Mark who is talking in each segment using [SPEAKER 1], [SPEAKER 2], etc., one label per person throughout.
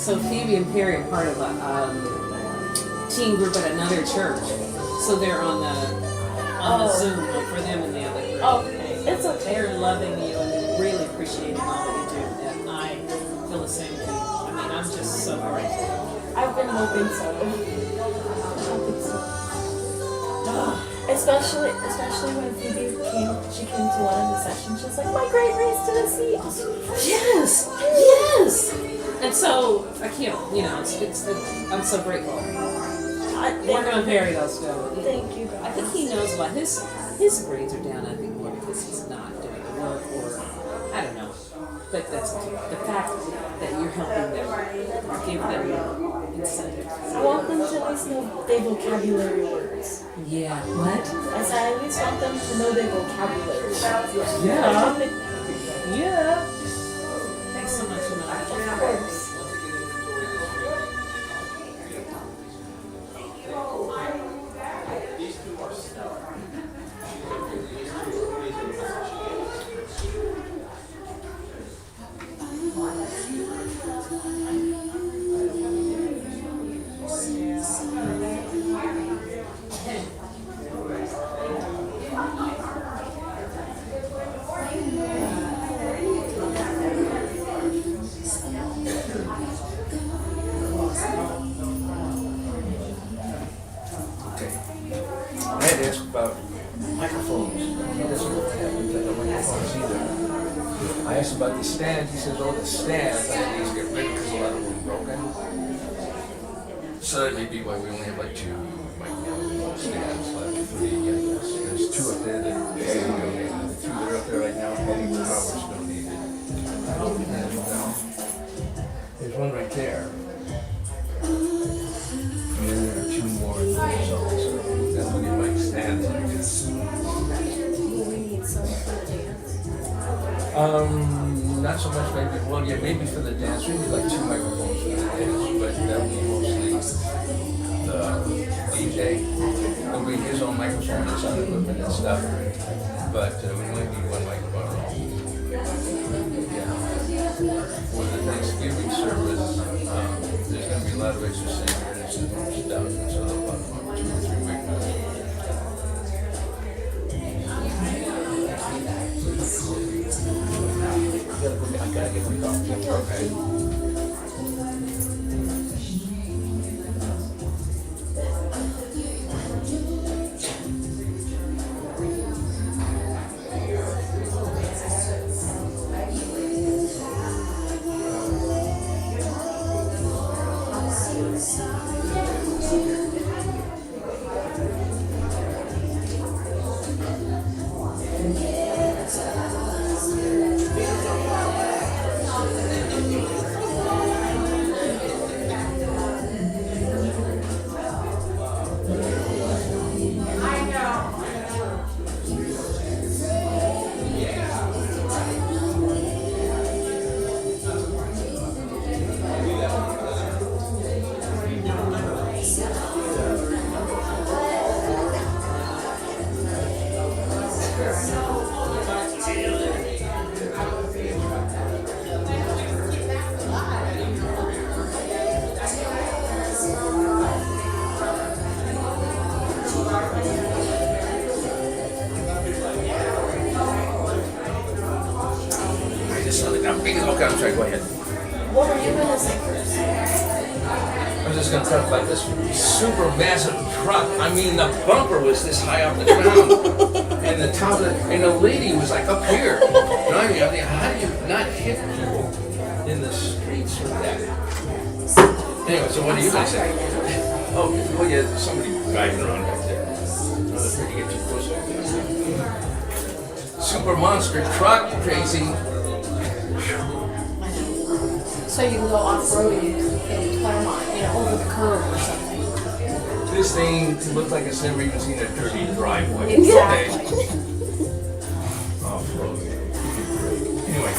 [SPEAKER 1] So Phoebe and Perry are part of a teen group at another church. So they're on the Zoom for them and the other group.
[SPEAKER 2] Okay, it's okay.
[SPEAKER 1] They're loving you and really appreciating all that you do. And I feel the same thing. I mean, I'm just so grateful.
[SPEAKER 2] I've been hoping so. Especially when Phoebe came to one of the sessions. She was like, "My great race to the sea."
[SPEAKER 1] Yes. And so I can't, I'm so grateful. Working on Perry though.
[SPEAKER 2] Thank you.
[SPEAKER 1] I think he knows why his grades are down. I think more because he's not doing the work, or I don't know. But that's the fact that you're helping them, give them incentives.
[SPEAKER 2] I want them to at least know their vocabulary words.
[SPEAKER 1] Yeah. What?
[SPEAKER 2] I said I at least want them to know their vocabulary words.
[SPEAKER 1] Yeah. Thanks so much, Amanda.
[SPEAKER 2] Of course.
[SPEAKER 3] About microphones. He doesn't know what happens at the microphones either. I asked about the stand. He says, "Oh, the stand. I thought it needs to get rid of because a lot of them were broken." So that may be why we only have like 2 microphone stands, like 3, I guess. There's 2 up there that Eddie donated. The 2 that are up there right now, Eddie Powers donated. And there's one right there. And then there are 2 more in the result. So that's when you might stand.
[SPEAKER 2] Do we need some for the dance?
[SPEAKER 3] Not so much maybe, well, yeah, maybe for the dance, we need like 2 microphones for the dance, but that would be mostly the DJ. It'll be his own microphone and sound equipment and stuff, but we only need 1 microphone. Yeah. For the Thanksgiving service, there's going to be a lot of races singing and stuff, so about 2 or 3 microphones. I gotta get my coffee. Okay. Okay, I'm sorry, go ahead.
[SPEAKER 2] What were you gonna say first?
[SPEAKER 3] I'm just gonna talk about this super massive truck. I mean, the bumper was this high off the ground, and the top of the, and the lady was like up here. And I mean, how do you not hit people in the streets with that? Anyway, so what are you gonna say? Oh, well, yeah, somebody driving around back there. Another thing to get too close. Super monster truck, crazy.
[SPEAKER 4] So you can go off-roading in Claremont, over the curb or something.
[SPEAKER 3] This thing looked like it's never even seen a dirty driveway.
[SPEAKER 4] Exactly.
[SPEAKER 3] Off-roading. Anyway.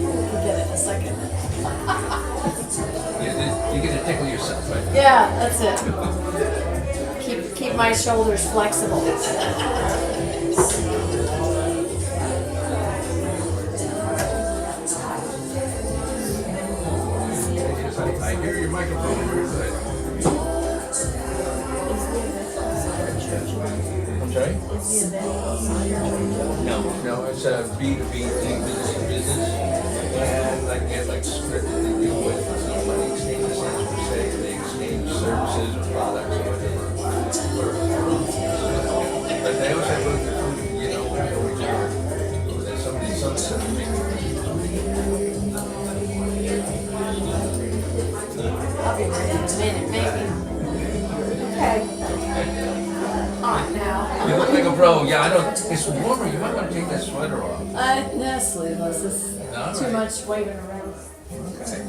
[SPEAKER 4] We'll get it in a second.
[SPEAKER 3] You get to tickle yourself, right?
[SPEAKER 4] Yeah, that's it. Keep my shoulders flexible.
[SPEAKER 3] hear your microphone very good. I'm sorry?
[SPEAKER 2] Is the event outside your church?
[SPEAKER 3] No, it's a B2B thing, business to business. And like get like script to deal with money exchange per se, they exchange services or products or whatever. But they also have really good food, you know, there's somebody making.
[SPEAKER 4] I'll be ready in a minute, maybe. Okay. On now.
[SPEAKER 3] You look like a pro. Yeah, I don't. It's warmer. You might want to take that sweater off.
[SPEAKER 4] No, sleeveless. It's too much waving around.
[SPEAKER 3] Okay.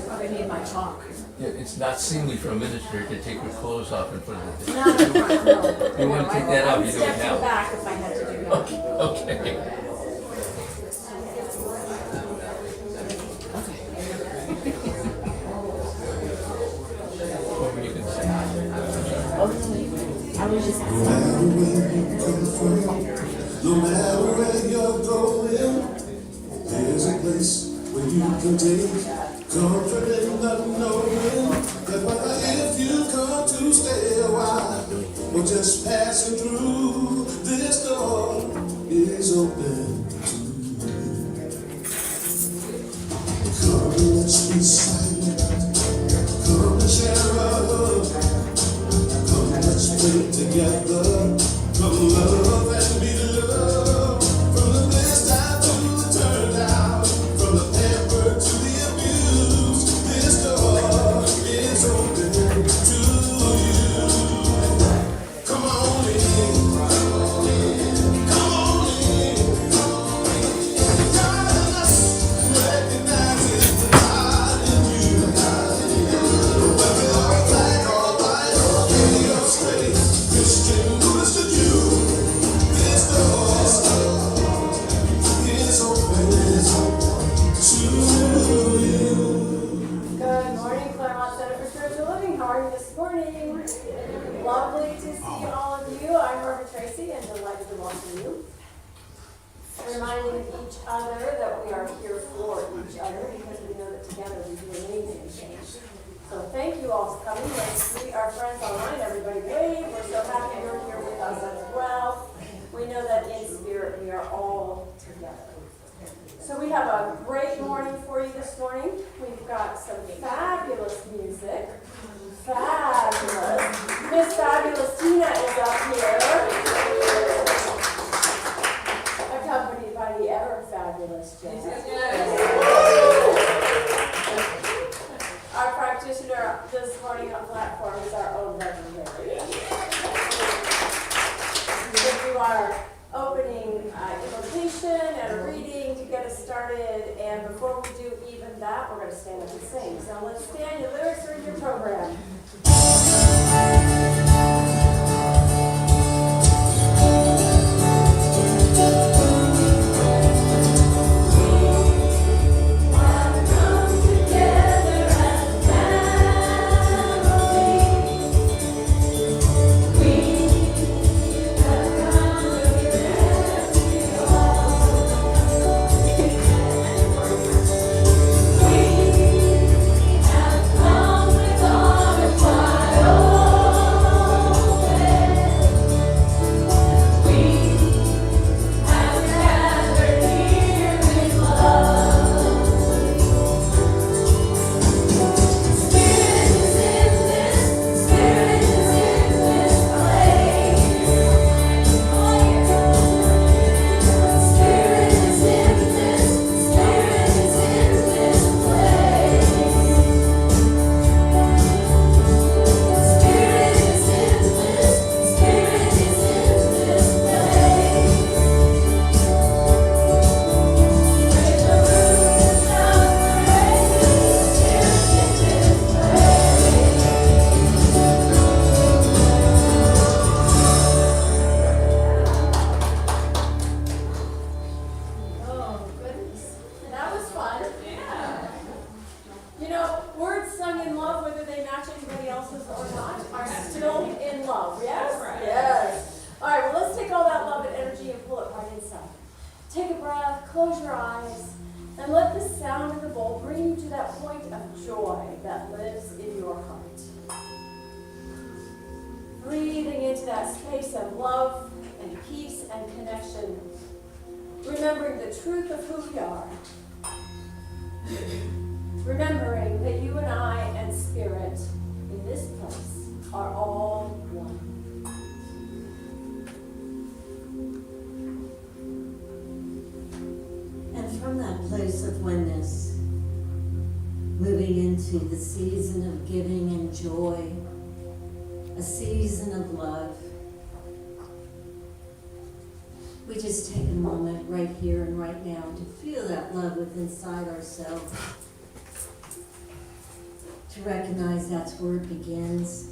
[SPEAKER 4] I need my chalk.
[SPEAKER 3] Yeah, it's not seemly for a minister to take her clothes off in front of the.
[SPEAKER 4] Not in front, no.
[SPEAKER 3] You want to take that
[SPEAKER 4] I
[SPEAKER 3] out?
[SPEAKER 4] would
[SPEAKER 3] You do
[SPEAKER 4] step
[SPEAKER 3] it
[SPEAKER 4] to the
[SPEAKER 3] now.
[SPEAKER 4] back if I had to do that.
[SPEAKER 3] Okay. What were you gonna say?
[SPEAKER 2] I was just asking.
[SPEAKER 5] No matter where you're going, there's a place where you can take comfort in not knowing that if you come to stay a while or just passing through, this door is open to you. Come and let's be silent. Come and share a hug. Come, let's pray together. Come love and be loved. From the best time to the turned out, from the pampered to the abused, this door is open to you. Come on in. Come on in. God in us recognizes the God in you. Whether you're black or white or gay or straight, Christian, Buddhist or Jew, this door is open to you.
[SPEAKER 6] Good morning, Claremont Center for Spiritual Living. How are you this morning? Lovely to see all of you. I'm Margaret Tracy and delighted to welcome you. Reminding each other that we are here for each other because we know that together we do amazing things. So thank you all for coming. Let's greet our friends online. Everybody wave. We're so happy you're here with us as well. We know that in spirit we are all together. So we have a great morning for you this morning. We've got some fabulous music. Fabulous. Miss Fabulous Tina is up here. Accompanied by the ever fabulous Jen. Our practitioner this morning on platform is our own Reverend Larry. We'll do our opening invocation and a reading to get us started. And before we do even that, we're going to stand up and sing. So let's stand. Your lyrics are in your program. And let the sound of the bowl bring you to that point of joy that lives in your heart. Breathing into that space of love and peace and connection. Remembering the truth of who we are. Remembering that you and I and Spirit in this place are all one.
[SPEAKER 7] And from that place of oneness, moving into the season of giving and joy, a season of love, we just take a moment right here and right now to feel that love within inside ourselves, to recognize that's where it begins,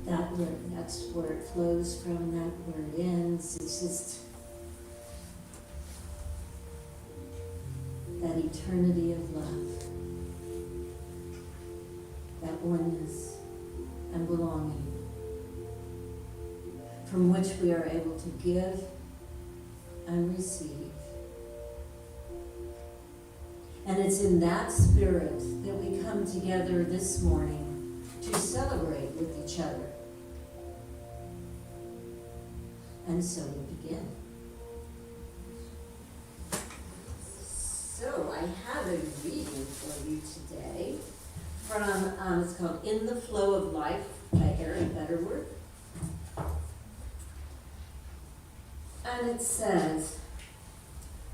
[SPEAKER 7] that's where it flows from, that where it ends. It's just that eternity of love, that oneness and belonging, from which we are able to give and receive. And it's in that spirit that we come together this morning to celebrate with each other. And so we begin. So I have a reading for you today from, it's called In the Flow of Life by Aaron Butterworth. And it says,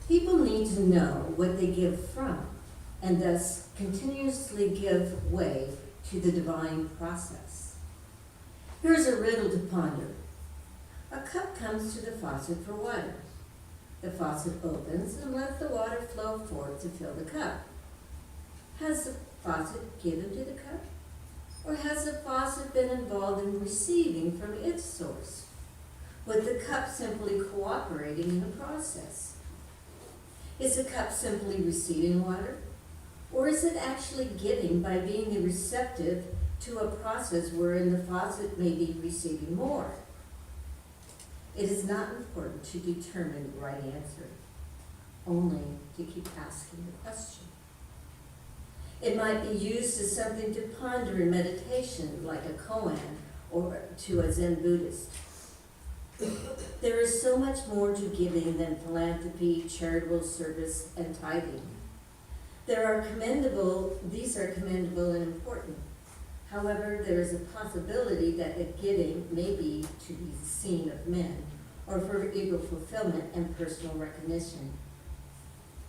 [SPEAKER 7] people need to know what they give from, and thus continuously give way to the divine process. Here's a riddle to ponder. A cup comes to the faucet for water. The faucet opens and lets the water flow forth to fill the cup. Has the faucet given to the cup? Or has the faucet been involved in receiving from its source? With the cup simply cooperating in the process? Is the cup simply receiving water? Or is it actually giving by being receptive to a process wherein the faucet may be receiving more? It is not important to determine the right answer, only to keep asking the question. It might be used as something to ponder in meditation, like a koan, or to a Zen Buddhist. There is so much more to giving than philanthropy, charitable service, and tithing. These are commendable and important. However, there is a possibility that the giving may be to be seen of men, or for ego fulfillment and personal recognition.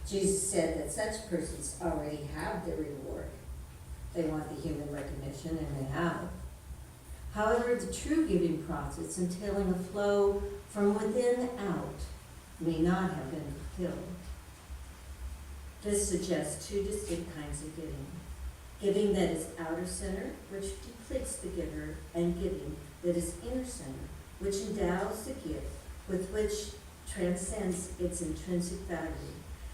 [SPEAKER 7] Jesus said that such persons already have their reward. They want the human recognition, and they have it. However, the true giving process, entailing a flow from within out, may not have been fulfilled. This suggests two distinct kinds of giving. Giving that is outer center, which depletes the giver, and giving that is inner center, which endows the gift with which transcends its intrinsic value,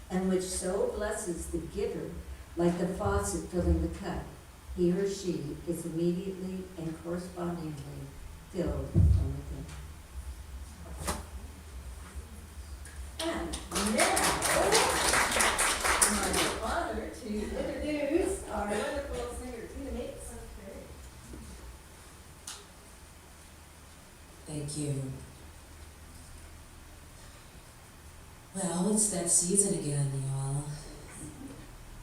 [SPEAKER 7] and which so blesses the giver, like the faucet filling the cup. He or she is immediately and correspondingly filled from within. And now, my honor to introduce our wonderful singer, Tina Mix.
[SPEAKER 1] Thank you. Well, it's that season again, y'all.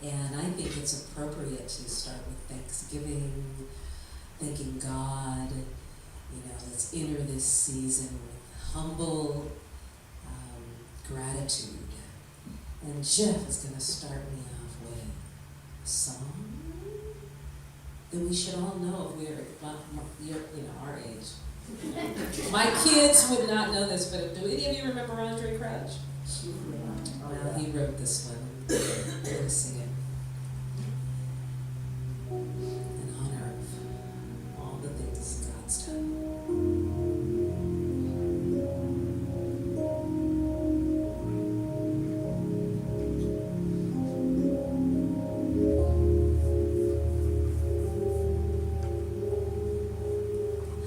[SPEAKER 1] And I think it's appropriate to start with Thanksgiving, thanking God. Let's enter this season with humble gratitude. And Jeff is going to start me off with a song that we should all know if we're our age. My kids would not know this, but do any of you remember Andre Crouch? Well, he wrote this one. I'm going to sing it in honor of all the things God's done.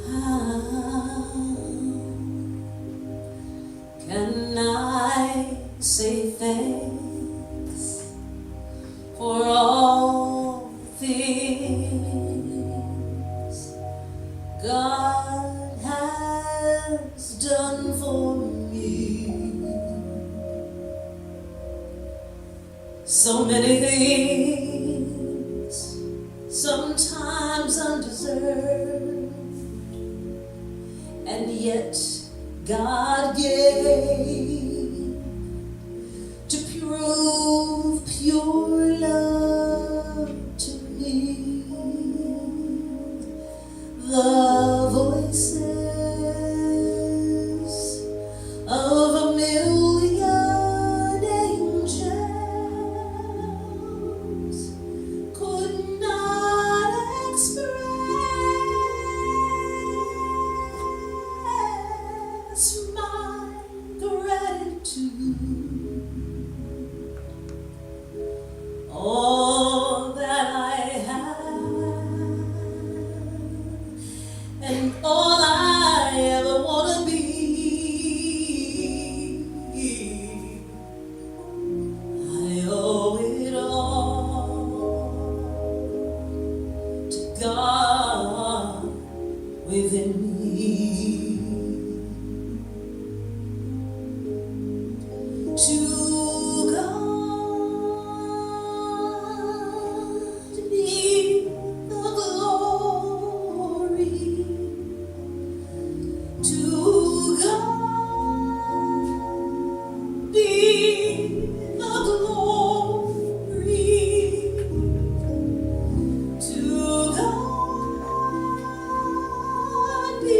[SPEAKER 1] How can I
[SPEAKER 8] say thanks for all things God has done for me. So many things, sometimes undeserved, and yet God gave to prove pure love to me. The voices of a million angels could not express my gratitude. All that I have and all I ever want to be, I owe it all to God within me. To God be the glory. To God be the glory. To God be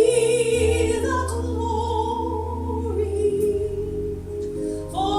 [SPEAKER 8] the glory for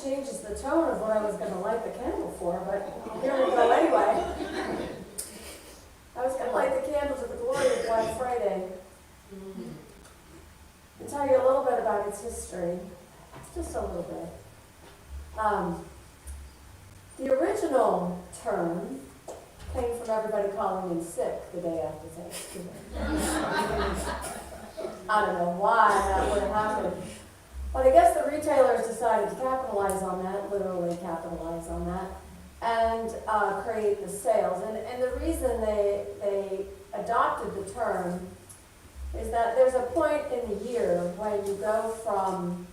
[SPEAKER 6] changes the tone of what I was going to light the candle for, but here we go anyway. I was going to light the candle to the glory of Black Friday and tell you a little bit about its history, just a little bit. The original term came from everybody calling in sick the day after Thanksgiving. I don't know why that would have happened. But I guess the retailers decided to capitalize on that, literally capitalize on that, and create the sales. And the reason they adopted the term is that there's a point in the year when you go from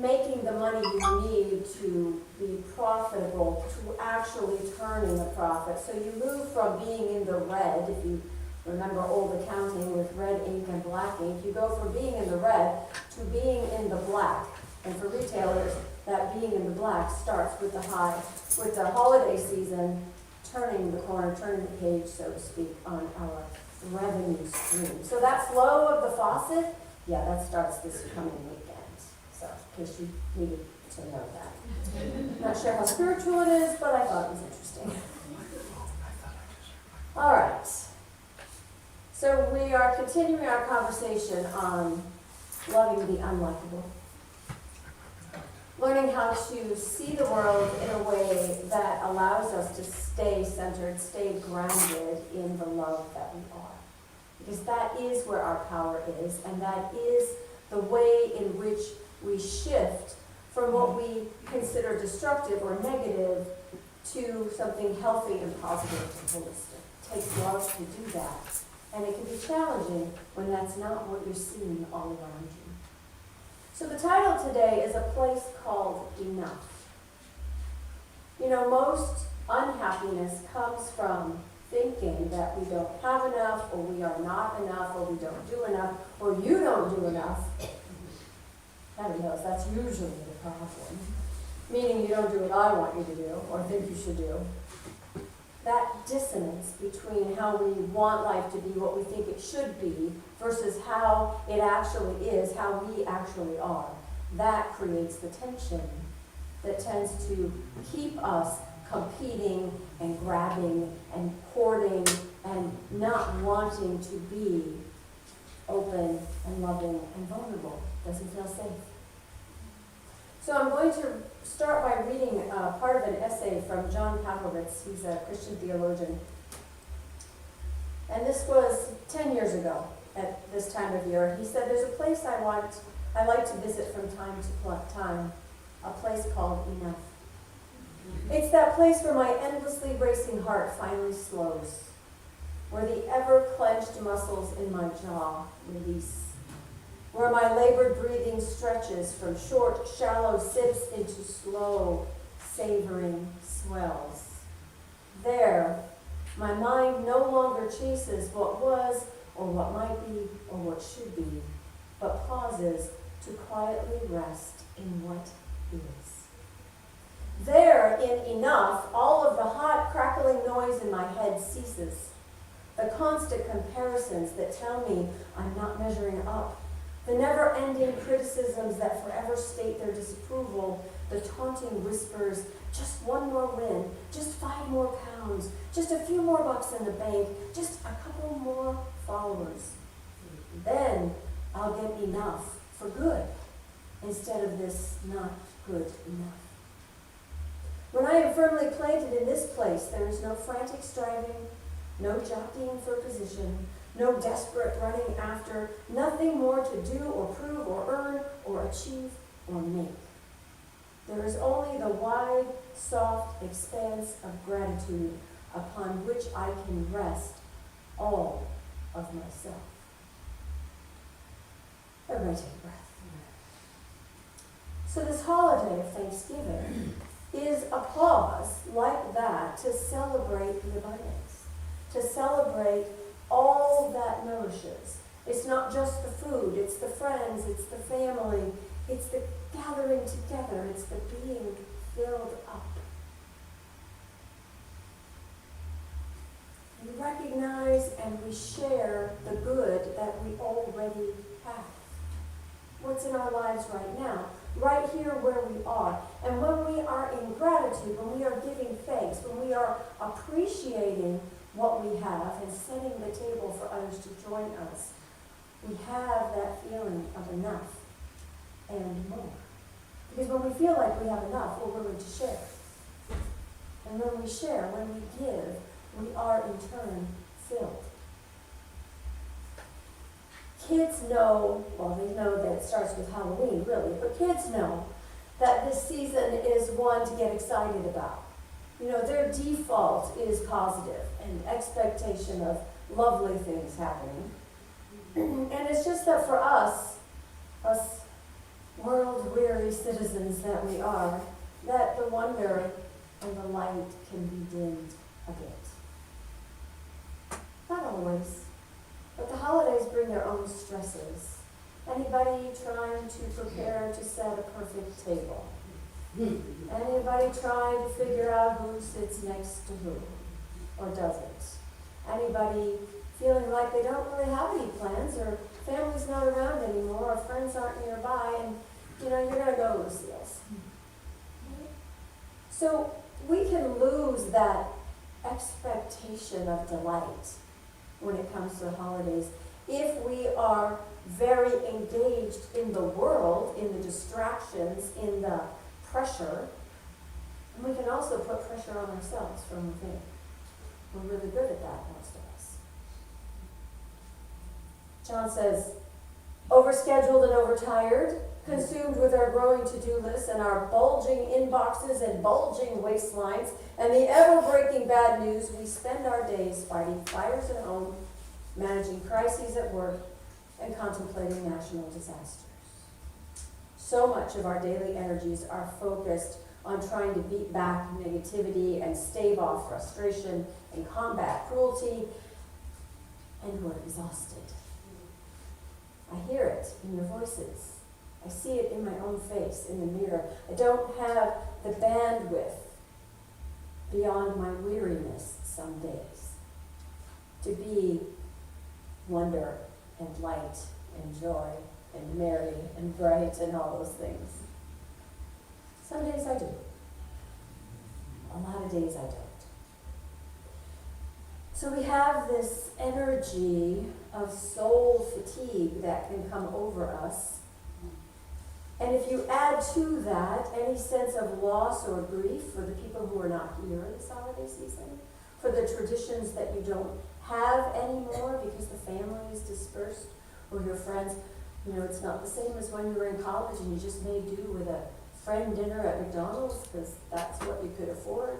[SPEAKER 6] making the money you need to be profitable to actually turning a profit. So you move from being in the red, if you remember old accounting with red ink and black ink, you go from being in the red to being in the black. And for retailers, that being in the black starts with the holiday season, turning the corner, turning the page, so to speak, on our revenue stream. So that flow of the faucet, yeah, that starts this coming weekend. So, in case you needed to know that. Not sure how spiritual it is, but I thought it was interesting. All right. So we are continuing our conversation on loving the unlikable. Learning how to see the world in a way that allows us to stay centered, stay grounded in the love that we are. Because that is where our power is, and that is the way in which we shift from what we consider destructive or negative to something healthy and positive and holistic. It takes love to do that. And it can be challenging when that's not what you're seeing all around you. So the title today is A Place Called Enough. You know, most unhappiness comes from thinking that we don't have enough, or we are not enough, or we don't do enough, or you don't do enough. Heaven knows, that's usually the problem. Meaning you don't do what I want you to do, or think you should do. That dissonance between how we want life to be, what we think it should be, versus how it actually is, how we actually are, that creates the tension that tends to keep us competing and grabbing and hoarding and not wanting to be open and loving and vulnerable. Doesn't feel safe. So I'm going to start by reading part of an essay from John Pavlovitz. He's a Christian theologian. And this was 10 years ago at this time of year. He said, there's a place I like to visit from time to time, a place called Enough. It's that place where my endlessly racing heart finally slows, where the ever-clenched muscles in my jaw release, where my labored breathing stretches from short, shallow sips into slow, savoring swells. There, my mind no longer chases what was or what might be or what should be, but pauses to quietly rest in what is. There, in enough, all of the hot, crackling noise in my head ceases. The constant comparisons that tell me I'm not measuring up, the never-ending criticisms that forever state their disapproval, the taunting whispers, just one more win, just 5 more pounds, just a few more bucks in the bank, just a couple more followers. Then I'll get enough for good, instead of this not good enough. When I am firmly planted in this place, there is no frantic striving, no jockeying for position, no desperate running after, nothing more to do or prove or earn or achieve or make. There is only the wide, soft expanse of gratitude upon which I can rest all of myself. Everybody take a breath. So this holiday of Thanksgiving is a pause like that to celebrate the abundance, to celebrate all that nourishes. It's not just the food, it's the friends, it's the family, it's the gathering together, it's the being filled up. We recognize and we share the good that we already have. What's in our lives right now? right here where we are. And when we are in gratitude, when we are giving thanks, when we are appreciating what we have and setting the table for others to join us, we have that feeling of enough and more. Because when we feel like we have enough, we're willing to share. And when we share, when we give, we are in turn filled. Kids know, well, they know that it starts with Halloween, really, but kids know that this season is one to get excited about. You know, their default is positive and expectation of lovely things happening. And it's just that for us world-weary citizens that we are, that the wonder and the light can be dimmed a bit. Not always, but the holidays bring their own stresses. Anybody trying to prepare to set a perfect table? Anybody trying to figure out who sits next to who, or doesn't? Anybody feeling like they don't really have any plans, or family's not around anymore, or friends aren't nearby, and you know, you're gonna go, Lucille's. So we can lose that expectation of delight when it comes to the holidays if we are very engaged in the world, in the distractions, in the pressure. And we can also put pressure on ourselves from within. We're really good at that, most of us. John says, overscheduled and overtired, consumed with our growing to-do lists and our bulging inboxes and bulging waistlines and the ever-breaking bad news, we spend our days fighting fires at home, managing crises at work, and contemplating national disasters. So much of our daily energies are focused on trying to beat back negativity and stave off frustration and combat cruelty, and we're exhausted. I hear it in your voices. I see it in my own face, in the mirror. I don't have the bandwidth beyond my weariness some days to be wonder and light and joy and merry and bright and all those things. Some days I do. A lot of days I don't. So we have this energy of soul fatigue that can come over us. And if you add to that any sense of loss or grief for the people who are not here this holiday season, for the traditions that you don't have anymore because the family is dispersed, or your friends, you know, it's not the same as when you were in college and you just made do with a friend dinner at McDonald's because that's what you could afford.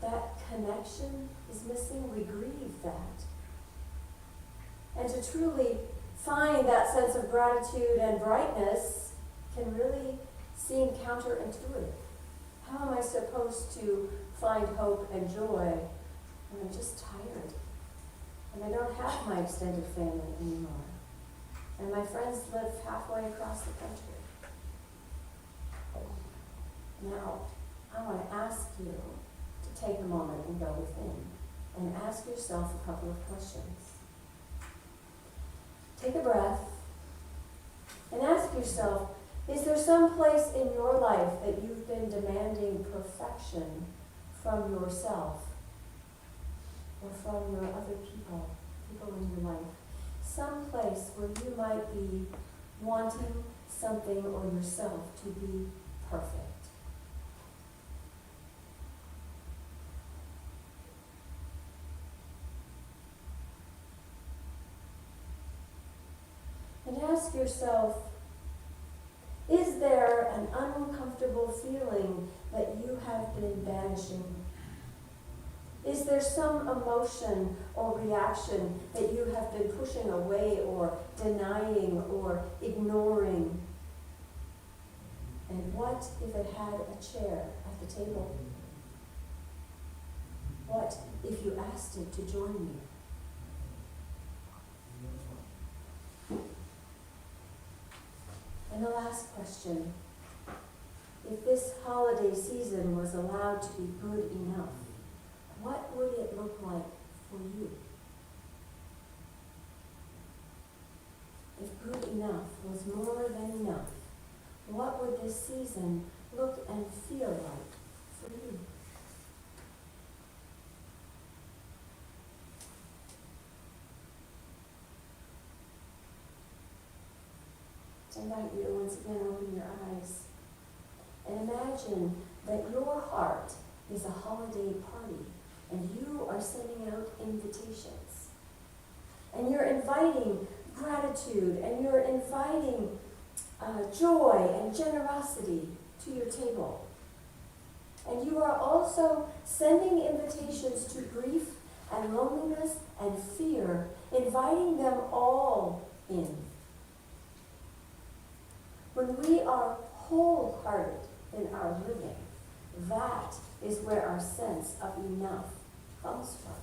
[SPEAKER 6] That connection is missing. We grieve that. And to truly find that sense of gratitude and brightness can really seem counterintuitive. How am I supposed to find hope and joy when I'm just tired? And I don't have my extended family anymore. And my friends live halfway across the country. Now, I want to ask you to take a moment and go within and ask yourself a couple of questions. Take a breath and ask yourself, is there some place in your life that you've been demanding perfection from yourself or from your other people in your life? Some place where you might be wanting something or yourself to be perfect. And ask yourself, is there an uncomfortable feeling that you have been banishing? Is there some emotion or reaction that you have been pushing away or denying or ignoring? And what if it had a chair at the table? What if you asked it to join you? And the last question, if this holiday season was allowed to be good enough, what would it look like for you? If good enough was more than enough, what would this season look and feel like for you? I invite you to once again open your eyes and imagine that your heart is a holiday party and you are sending out invitations. And you're inviting gratitude and you're inviting joy and generosity to your table. And you are also sending invitations to grief and loneliness and fear, inviting them all in. When we are wholehearted in our living, that is where our sense of enough comes from.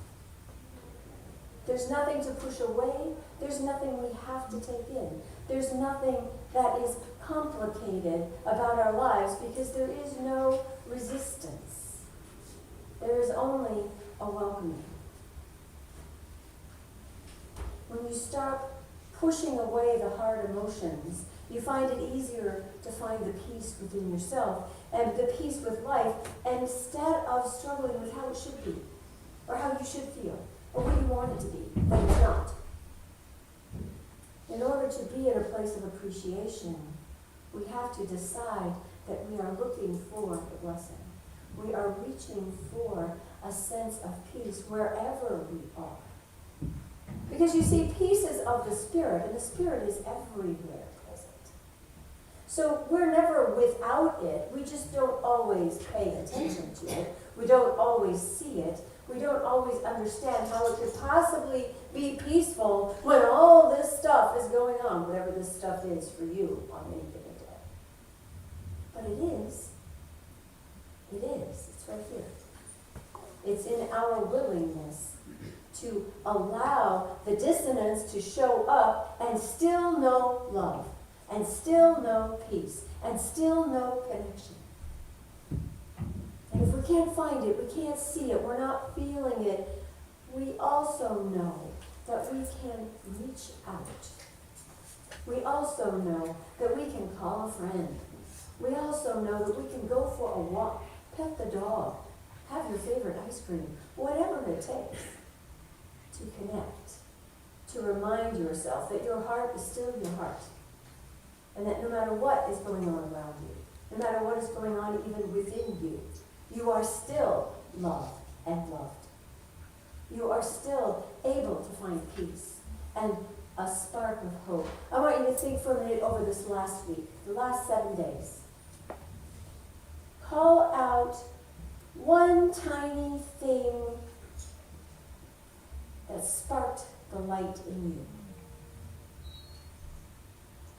[SPEAKER 6] There's nothing to push away. There's nothing we have to take in. There's nothing that is complicated about our lives because there is no resistance. There is only a welcoming. When you stop pushing away the hard emotions, you find it easier to find the peace within yourself and the peace with life instead of struggling with how it should be or how you should feel or what you want it to be, but it's not. In order to be in a place of appreciation, we have to decide that we are looking for the blessing. We are reaching for a sense of peace wherever we are. Because you see, peace is of the Spirit, and the Spirit is everywhere present. So we're never without it. We just don't always pay attention to it. We don't always see it. We don't always understand how it could possibly be peaceful when all this stuff is going on, whatever this stuff is for you on any given day. But it is. It is. It's right here. It's in our willingness to allow the dissonance to show up and still know love, and still know peace, and still know connection. And if we can't find it, we can't see it, we're not feeling it, we also know that we can reach out. We also know that we can call a friend. We also know that we can go for a walk, pet the dog, have your favorite ice cream, whatever it takes to connect, to remind yourself that your heart is still your heart, and that no matter what is going on around you, no matter what is going on even within you, you are still loved and loved. You are still able to find peace and a spark of hope. I want you to think for a minute over this last week, the last 7 days. Call out one tiny thing that sparked the light in you.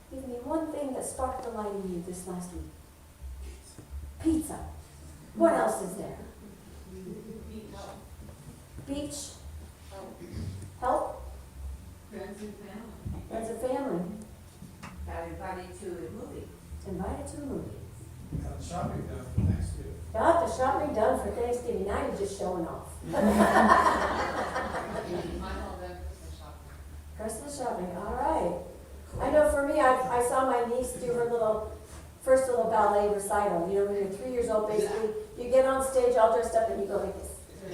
[SPEAKER 6] Give me one thing that sparked the light in you this last week. Pizza. What else is there? Beach. Help.
[SPEAKER 4] Friends and family.
[SPEAKER 6] Friends and family.
[SPEAKER 4] Got invited to a movie.
[SPEAKER 6] Invited to a movie.
[SPEAKER 5] Got shopping done for Thanksgiving.
[SPEAKER 6] Got the shopping done for Thanksgiving. Now you're just showing off. Christmas shopping. All right. I know for me, I saw my niece do her first little ballet recital. You know, when you're 3 years old, basically, you get on stage all dressed up and you go like this.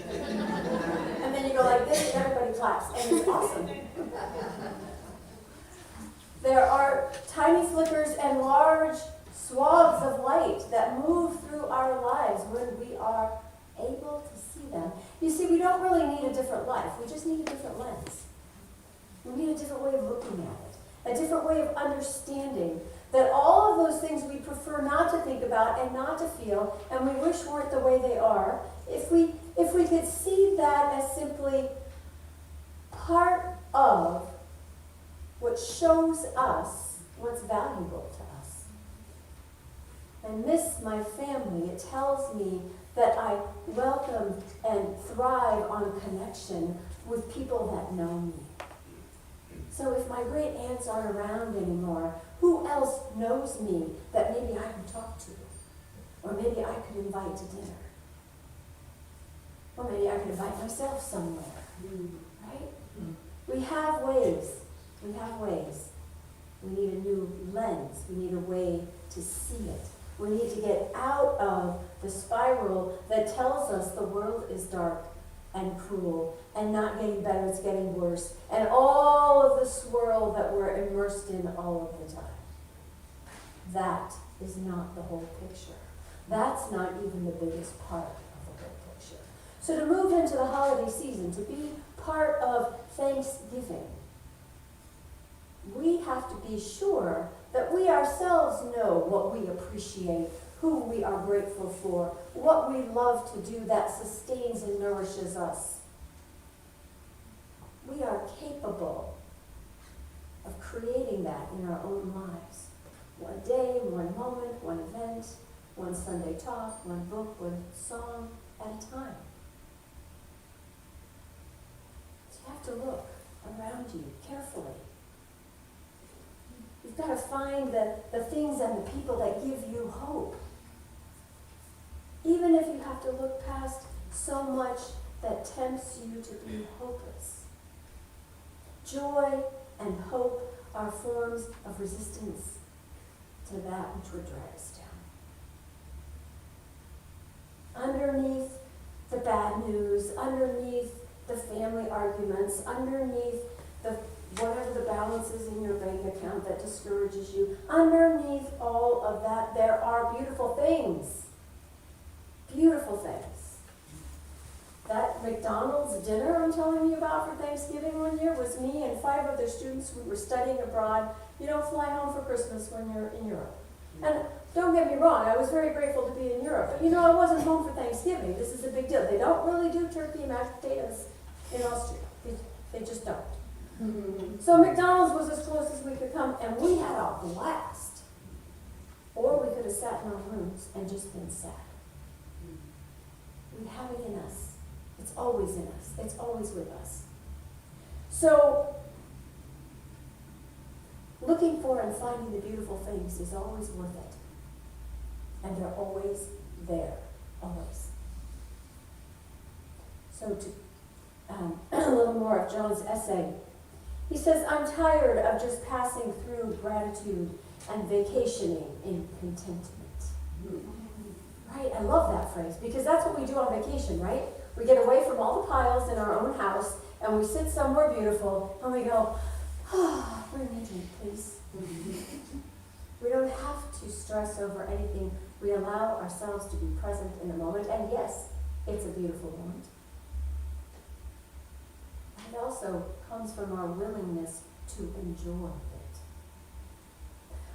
[SPEAKER 6] And then you go like this and everybody claps. And it's awesome. There are tiny flickers and large swaths of light that move through our lives when we are able to see them. You see, we don't really need a different life. We just need a different lens. We need a different way of looking at it, a different way of understanding that all of those things we prefer not to think about and not to feel, and we wish weren't the way they are, if we could see that as simply part of what shows us what's valuable to us. I miss my family. It tells me that I welcome and thrive on connection with people that know me. So if my great aunts aren't around anymore, who else knows me that maybe I can talk to? Or maybe I could invite to dinner? Or maybe I could invite myself somewhere, right? We have ways. We have ways. We need a new lens. We need a way to see it. We need to get out of the spiral that tells us the world is dark and cruel and not getting better, it's getting worse, and all of the swirl that we're immersed in all of the time. That is not the whole picture. That's not even the biggest part of the whole picture. So to move into the holiday season, to be part of Thanksgiving, we have to be sure that we ourselves know what we appreciate, who we are grateful for, what we love to do that sustains and nourishes us. We are capable of creating that in our own lives. One day, one moment, one event, one Sunday talk, one book, one song at a time. So you have to look around you carefully. You've got to find the things and the people that give you hope. Even if you have to look past so much that tempts you to be hopeless. Joy and hope are forms of resistance to that which would drag us down. Underneath the bad news, underneath the family arguments, underneath the whatever the balance is in your bank account that discourages you, underneath all of that, there are beautiful things. Beautiful things. That McDonald's dinner I'm telling you about for Thanksgiving one year was me and 5 other students who were studying abroad. You don't fly home for Christmas when you're in Europe. And don't get me wrong, I was very grateful to be in Europe. But I wasn't home for Thanksgiving. This is a big deal. They don't really do turkey and mashed potatoes in Austria. They just don't. So McDonald's was as close as we could come, and we had a blast. Or we could have sat in our rooms and just been sad. We have it in us. It's always in us. It's always with us. So, looking for and finding the beautiful things is always worth it. And they're always there. Always. So, a little more of John's essay. He says, I'm tired of just passing through gratitude and vacationing in contentment. Right? I love that phrase because that's what we do on vacation, right? We get away from all the piles in our own house and we sit somewhere beautiful and we go, bring me a drink, please. We don't have to stress over anything. We allow ourselves to be present in the moment. And yes, it's a beautiful moment. It also comes from our willingness to enjoy it.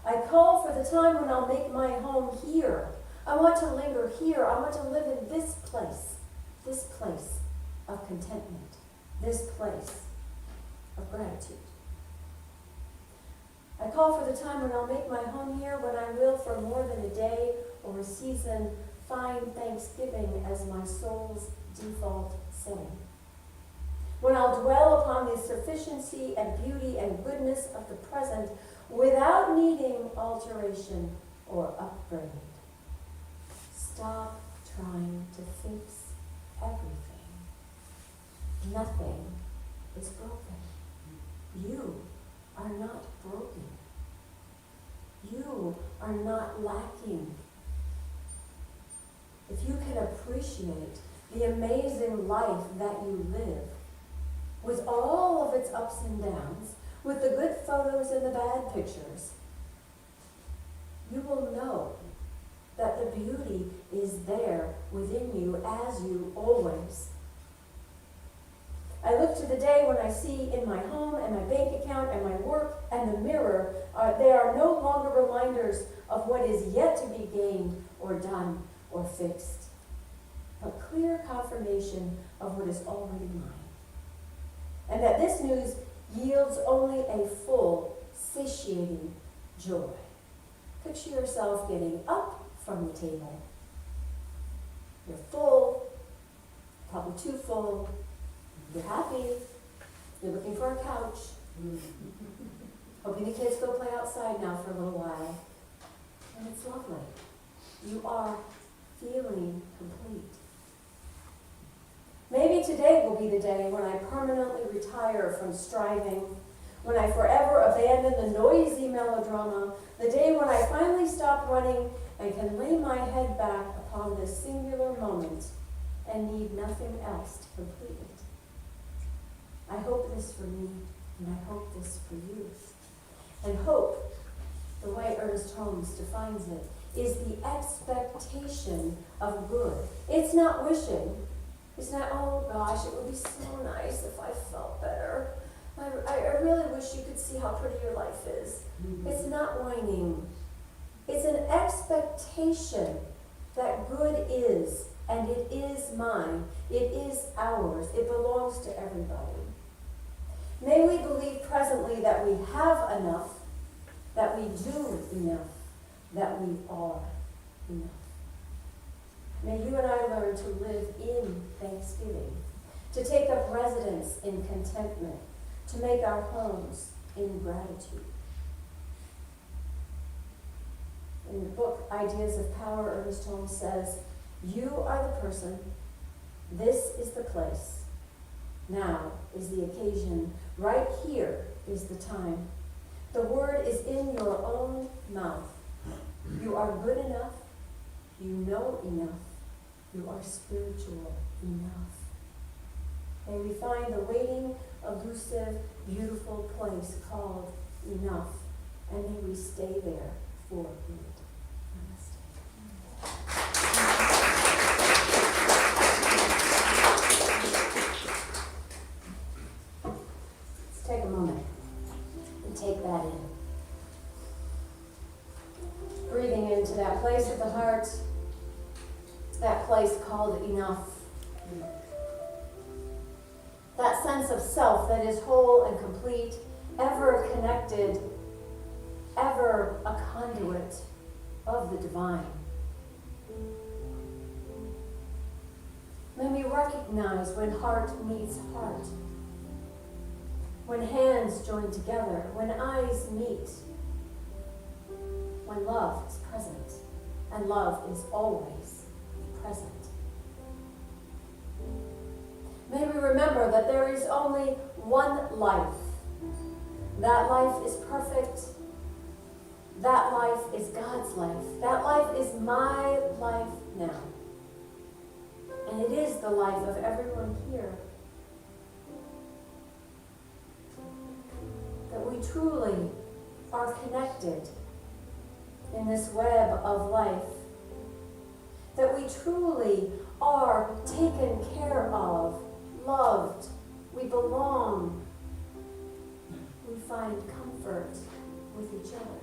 [SPEAKER 6] I call for the time when I'll make my home here. I want to linger here. I want to live in this place of contentment, this place of gratitude. I call for the time when I'll make my home here, when I will, for more than a day or a season, find Thanksgiving as my soul's default setting. When I'll dwell upon the sufficiency and beauty and goodness of the present without needing alteration or upgrade. Stop trying to fix everything. Nothing is broken. You are not broken. You are not lacking. If you can appreciate the amazing life that you live, with all of its ups and downs, with the good photos and the bad pictures, you will know that the beauty is there within you as you always. I look to the day when I see in my home and my bank account and my work and the mirror, they are no longer reminders of what is yet to be gained or done or fixed, but clear confirmation of what is already mine. And that this news yields only a full, satiating joy. Picture yourself getting up from the table. You're full, probably too full. You're happy. You're looking for a couch. Hoping the kids go play outside now for a little while. And it's lovely. You are feeling complete. Maybe today will be the day when I permanently retire from striving, when I forever abandon the noisy melodrama, the day when I finally stop running and can lay my head back upon this singular moment and need nothing else to complete it. I hope this for me, and I hope this for you. And hope, the way Ernest Holmes defines it, is the expectation of good. It's not wishing. It's not, oh gosh, it would be so nice if I felt better. I really wish you could see how pretty your life is. It's not whining. It's an expectation that good is, and it is mine. It is ours. It belongs to everybody. May we believe presently that we have enough, that we do enough, that we are enough. May you and I learn to live in thanksgiving, to take up residence in contentment, to make our homes in gratitude. In the book Ideas of Power, Ernest Holmes says, "You are the person, this is the place, now is the occasion, right here is the time. The word is in your own mouth. You are good enough, you know enough, you are spiritual enough." May we find the waiting, elusive, beautiful place called enough, and may we stay there for good. Let's take a moment and take that in. Breathing into that place of the heart, that place called enough. That sense of self that is whole and complete, ever connected, ever a conduit of the divine. May we recognize when heart meets heart, when hands join together, when eyes meet, when love is present, and love is always present. May we remember that there is only one life. That life is perfect. That life is God's life. That life is my life now. And it is the life of everyone here. That we truly are connected in this web of life. That we truly are taken care of, loved, we belong, we find comfort with each other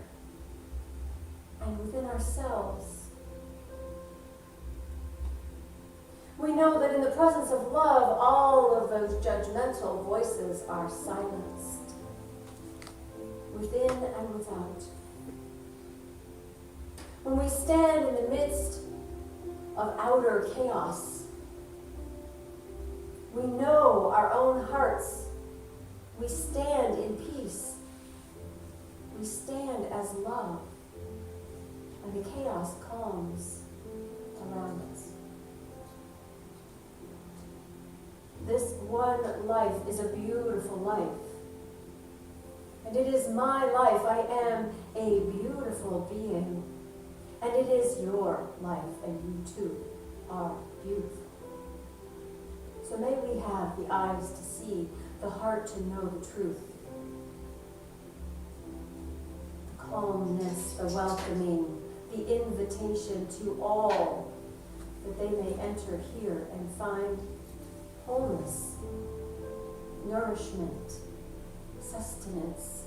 [SPEAKER 6] and within ourselves. We know that in the presence of love, all of those judgmental voices are silenced, within and without. When we stand in the midst of outer chaos, we know our own hearts. We stand in peace. We stand as love. And the chaos calms around us. This one life is a beautiful life. And it is my life. I am a beautiful being. And it is your life, and you too are beautiful. So may we have the eyes to see, the heart to know the truth. The calmness, the welcoming, the invitation to all, that they may enter here and find wholeness, nourishment, sustenance,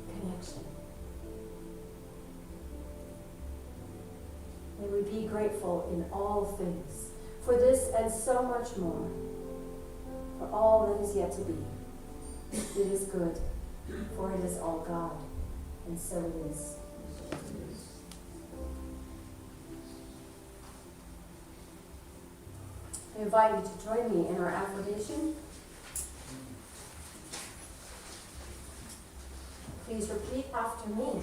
[SPEAKER 6] connection. May we be grateful in all things, for this and so much more, for all that is yet to be. It is good, for it is all God, and so it is. I invite you to join me in our affirmation. Please repeat after me.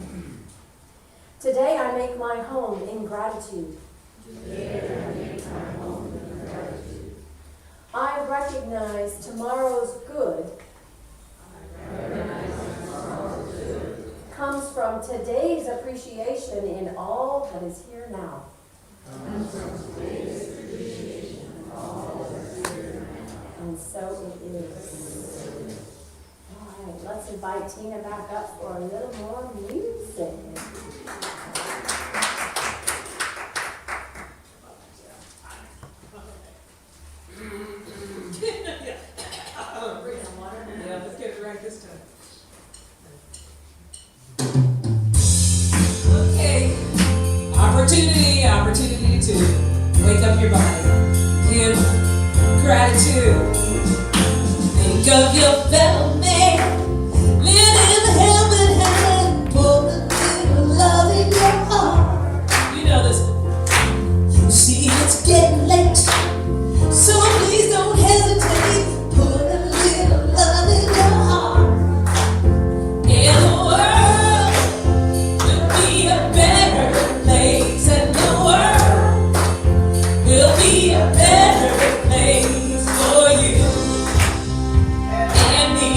[SPEAKER 6] Today I make my home in gratitude.
[SPEAKER 8] Today I make my home in gratitude.
[SPEAKER 6] I recognize tomorrow's good
[SPEAKER 8] I
[SPEAKER 6] comes from today's appreciation in all that is here now. And so it is. All right, let's invite Tina back up for a little more music.
[SPEAKER 1] Yeah, let's get it right this time. Okay. Opportunity to wake up your body. Give gratitude. Think of your fellow man. Live in helping hand. Put a little love in your heart. You know this. You see it's getting late. So please don't hesitate. Put a little love in your heart. And the world will be a better place. And the world will be a better place for you and me.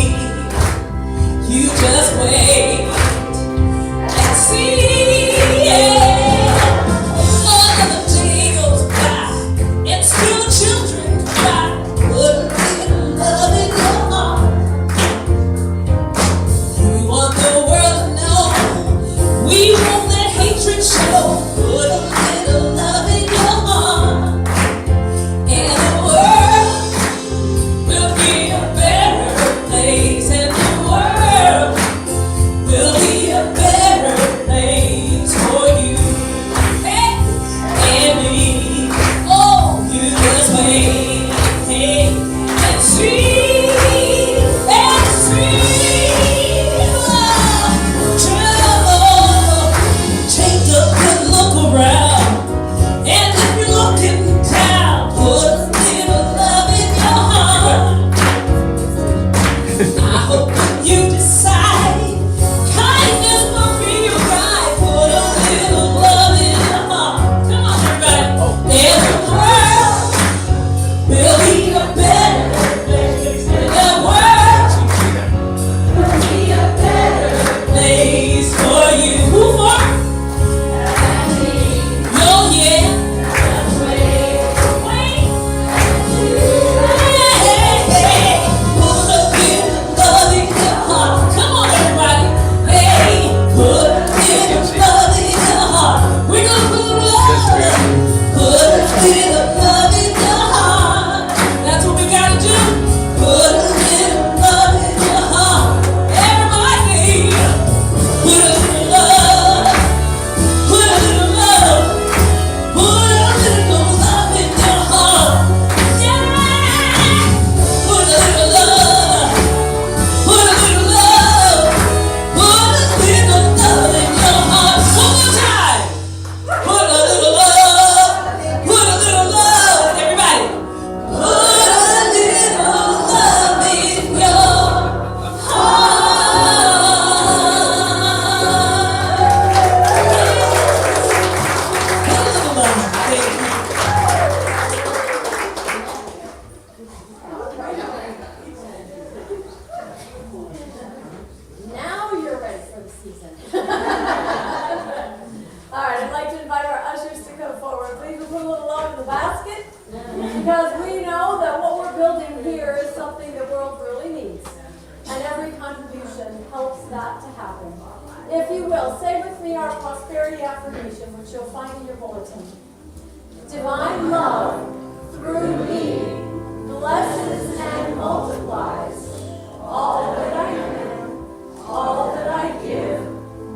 [SPEAKER 1] You just wait and see. Yeah. Another day goes by and still children cry. Put a little love in your heart. You want the world to know we won't let hatred show. Put a little love in your heart. And the world will be a better place. And the world will be a better place for you. Hey, and me. Oh, you just wait, hey, and see, and see. Trouble. Take a good look around, and if you're looking down, put a little love in your heart. I hope that you decide kindness will be your guide. Put a little love in your heart. Come on, everybody. And the world will be a better place. And the world will be a better place for you. Who for? Oh yeah. Wait. Hey, put a little love in your heart. Come on, everybody. Hey, put a little love in your heart. We're gonna put love. Put a little love in your heart. That's what we gotta do. Put a little love in your heart. Everybody, put a little love. Put a little love. Put a little love in your heart. Yeah. Put a little love. Put a little love. Put a little love in your heart. One more time. Put a little love. Put a little love. Everybody. Put a little love in your heart. Put a little love. Thank you.
[SPEAKER 6] Now you're ready for the season. All right, I'd like to invite our ushers to come forward. Please, we'll put a little love in the basket because we know that what we're building here is something the world really needs. And every contribution helps that to happen. If you will, say with me our prosperity affirmation, which you'll find in your bulletin. Divine love through me blesses and multiplies all that I am, all that I give,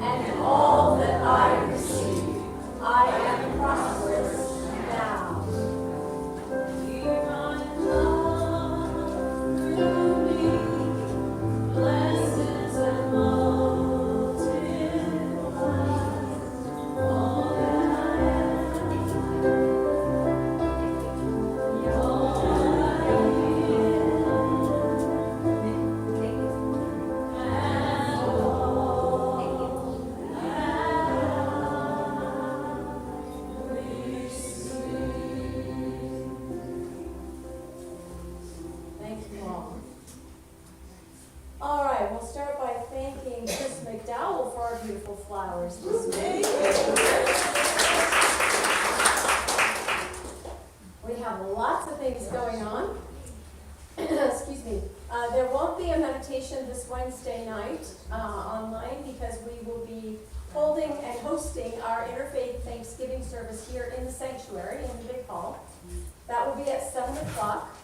[SPEAKER 6] and all that I receive. I am prosperous now. Divine love through me blesses and multiplies all that I am. Thank you all. All right. right, we'll start by thanking Chris McDowell for our beautiful flowers this week. We have lots of things going on. Excuse me. There won't be a meditation this Wednesday night online because we will be holding and hosting our Interfaith Thanksgiving service here in the sanctuary in the big hall. That will be at 7 o'clock.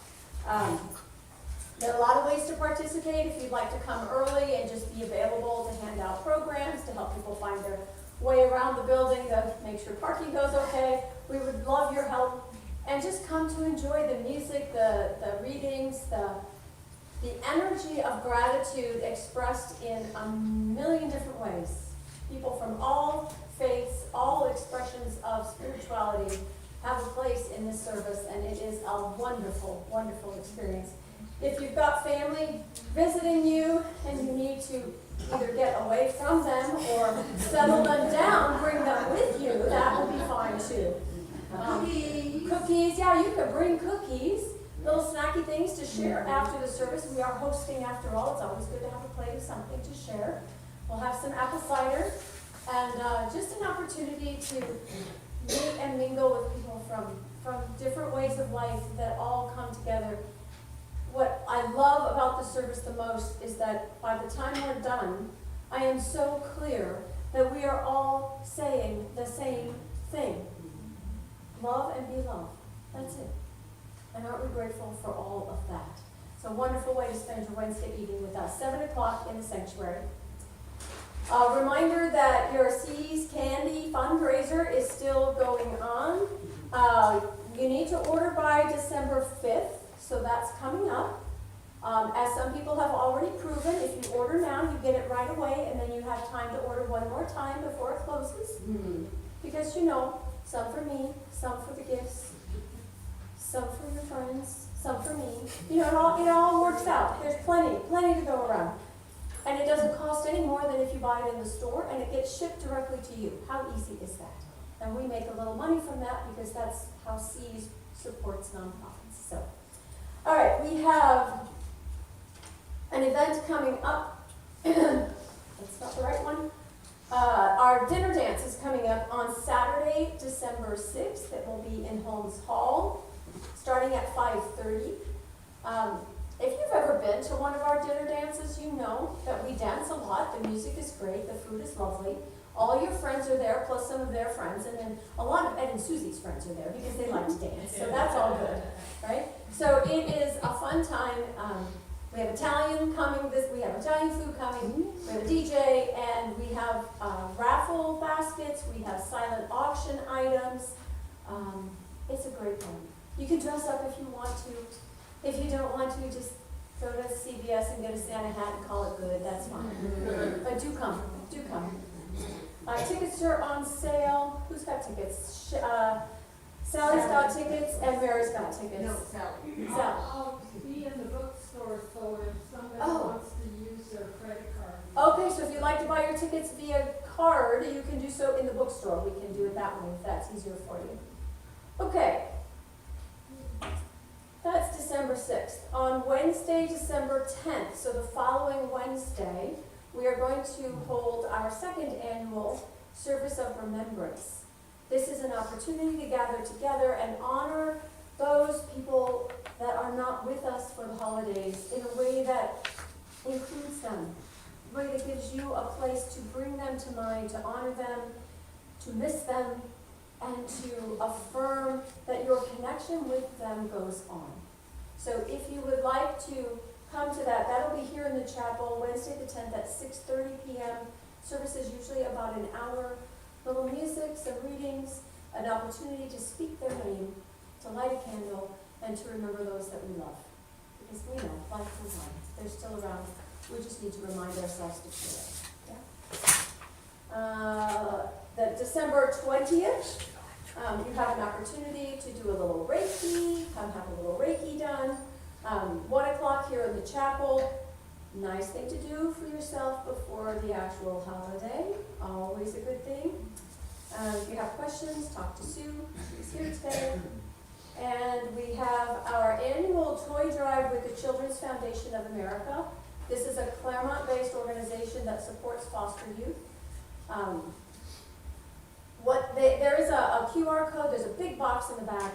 [SPEAKER 6] There are a lot of ways to participate. If you'd like to come early and just be available to hand out programs, to help people find their way around the building, to make sure parking goes okay, we would love your help. And just come to enjoy the music, the readings, the energy of gratitude expressed in a million different ways. People from all faiths, all expressions of spirituality have a place in this service, and it is a wonderful, wonderful experience. If you've got family visiting you and you need to either get away from them or settle them down, bring them with you, that will be fine too. Cookies, yeah, you could bring cookies, little snacky things to share after the service. We are hosting after all. It's always good to have a plate of something to share. We'll have some apple cider and just an opportunity to meet and mingle with people from different ways of life that all come together. What I love about the service the most is that by the time we're done, I am so clear that we are all saying the same thing. Love and be loved. That's it. And aren't we grateful for all of that? It's a wonderful way to spend your Wednesday evening with us. 7 o'clock in the sanctuary. A reminder that your C's Candy fundraiser is still going on. You need to order by December 5th. So that's coming up. As some people have already proven, if you order now, you get it right away, and then you have time to order one more time before it closes. Because you know, some for me, some for the gifts, some for your friends, some for me. You know, it all works out. There's plenty to go around. And it doesn't cost any more than if you buy it in the store, and it gets shipped directly to you. How easy is that? And we make a little money from that because that's how C's supports nonprofits. So. All right, we have an event coming up. That's not the right one. Our dinner dance is coming up on Saturday, December 6th. It will be in Holmes Hall, starting at 5:30. If you've ever been to one of our dinner dances, you know that we dance a lot. The music is great. The food is lovely. All your friends are there, plus some of their friends, and then a lot of Ed and Susie's friends are there because they like to dance. So that's all good, right? So it is a fun time. We have Italian coming. We have Italian food coming. We have a DJ, and we have raffle baskets. We have silent auction items. It's a great one. You can dress up if you want to. If you don't want to, just go to CVS and get a Santa hat and call it good. That's fine. But do come. Do come. Tickets are on sale. Who's got tickets? Sally's got tickets and Mary's got tickets.
[SPEAKER 4] No, Sally.
[SPEAKER 6] Sally.
[SPEAKER 9] I'll be in the bookstore, so if somebody wants to use their credit card.
[SPEAKER 6] Okay, so if you'd like to buy your tickets via card, you can do so in the bookstore. We can do it that way if that's easier for you. Okay. That's December 6th. On Wednesday, December 10th, so the following Wednesday, we are going to hold our second annual Service of Remembrance. This is an opportunity to gather together and honor those people that are not with us for the holidays in a way that includes them, a way that gives you a place to bring them to mind, to honor them, to miss them, and to affirm that your connection with them goes on. So if you would like to come to that, that'll be here in the chapel, Wednesday the 10th at 6:30 p.m. Service is usually about an hour. Little music, some readings, an opportunity to speak their name, to light a candle, and to remember those that we love. Because we know life goes on. They're still around. We just need to remind ourselves to share it. Yeah? The December 20th, you have an opportunity to do a little Reiki, come have a little Reiki done. 1 o'clock here in the chapel. Nice thing to do for yourself before the actual holiday. Always a good thing. If you have questions, talk to Sue. She's here today. And we have our annual toy drive with the Children's Foundation of America. This is a Claremont-based organization that supports foster youth. There is a QR code, there's a big box in the back,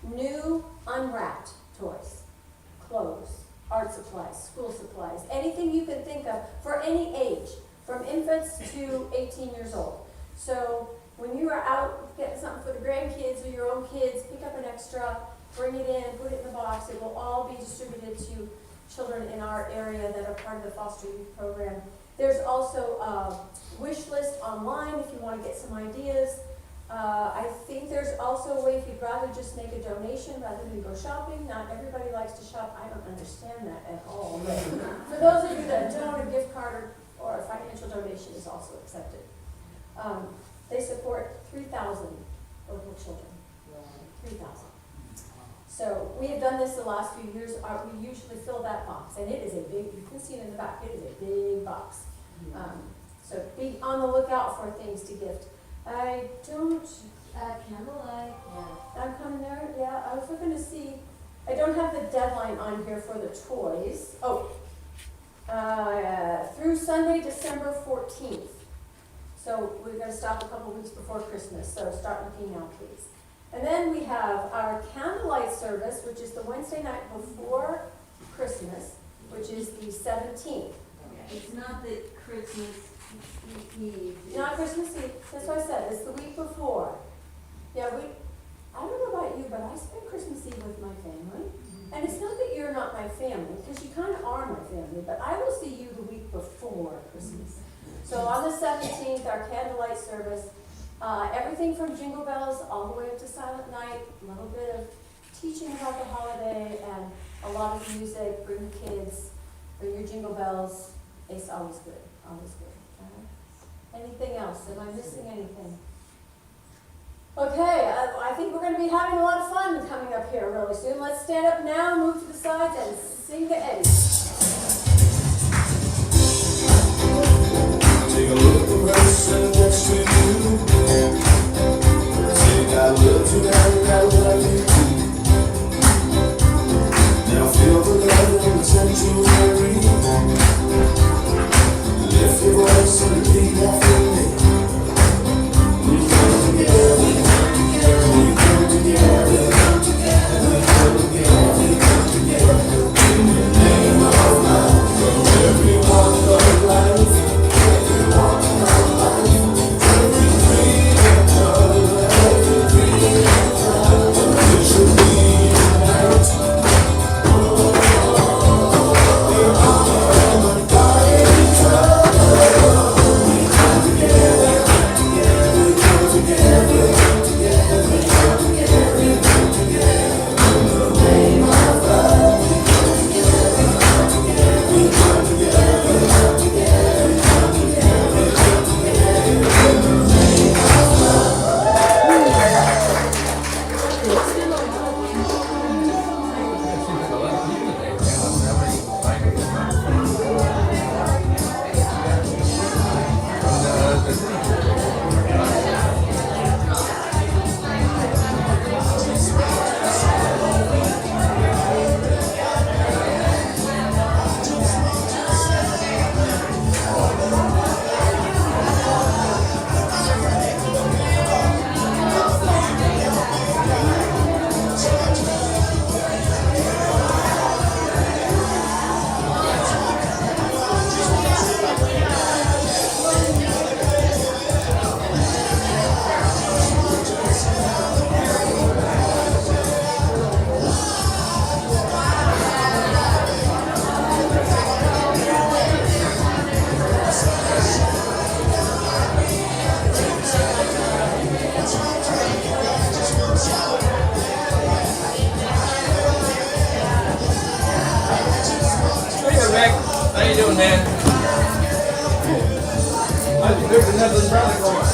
[SPEAKER 6] new unwrapped toys, clothes, art supplies, school supplies, anything you can think of for any age, from infants to 18 years old. So when you are out getting something for the grandkids or your own kids, pick up an extra, bring it in, put it in the box. It will all be distributed to children in our area that are part of the foster youth program. There's also a wish list online if you want to get some ideas. I think there's also a way if you'd rather just make a donation rather than go shopping. Not everybody likes to shop. I don't understand that at all. But for those of you that don't, a gift card or a financial donation is also accepted. They support 3,000 local children. 3,000. So we have done this the last few years. We usually fill that box, and it is a big, you can see it in the back, it is a big box. So be on the lookout for things to gift. I don't,
[SPEAKER 7] Candlelight, yeah.
[SPEAKER 6] I'm coming there, yeah, I was looking to see, I don't have the deadline on here for the toys. Oh, through Sunday, December 14th. So we're gonna stop a couple weeks before Christmas, so start looking now, please. And then we have our candlelight service, which is the Wednesday night before Christmas, which is the 17th.
[SPEAKER 7] It's not the Christmas Eve.
[SPEAKER 6] Not Christmas Eve, that's what I said, it's the week before. Yeah, I don't know about you, but I spend Christmas Eve with my family. And it's not that you're not my family, because you kind of are my family, but I will see you the week before Christmas. So on the 17th, our candlelight service, everything from Jingle Bells all the way up to Silent Night, a little bit of teaching about the holiday, and a lot of music, bring the kids, bring your Jingle Bells. It's always good, always good. Anything else? Am I missing anything? Okay, I think we're going to be having a lot of fun coming up here really soon. Let's stand up now, move to the sides, and sing to Eddie.
[SPEAKER 5] Take a look at the person next to you. Say, I love you and I love you too. Now feel the love in the sanctuary. Lift your voice and repeat after me. We come together, we come together, we come together, we come together, we come together, we come together. In the name of love, from every walk of life, every walk of life, every dream of love, every dream of love. We should be united. We're all on fire, each other. We come together, we come together, we come together, we come together, we come together. In the name of love, we come together, we come together, we come together, we come together, we come together, we come together. In the name of love.
[SPEAKER 3] Hey, Rick. How you doing, man? How's your good Netherlands brother going?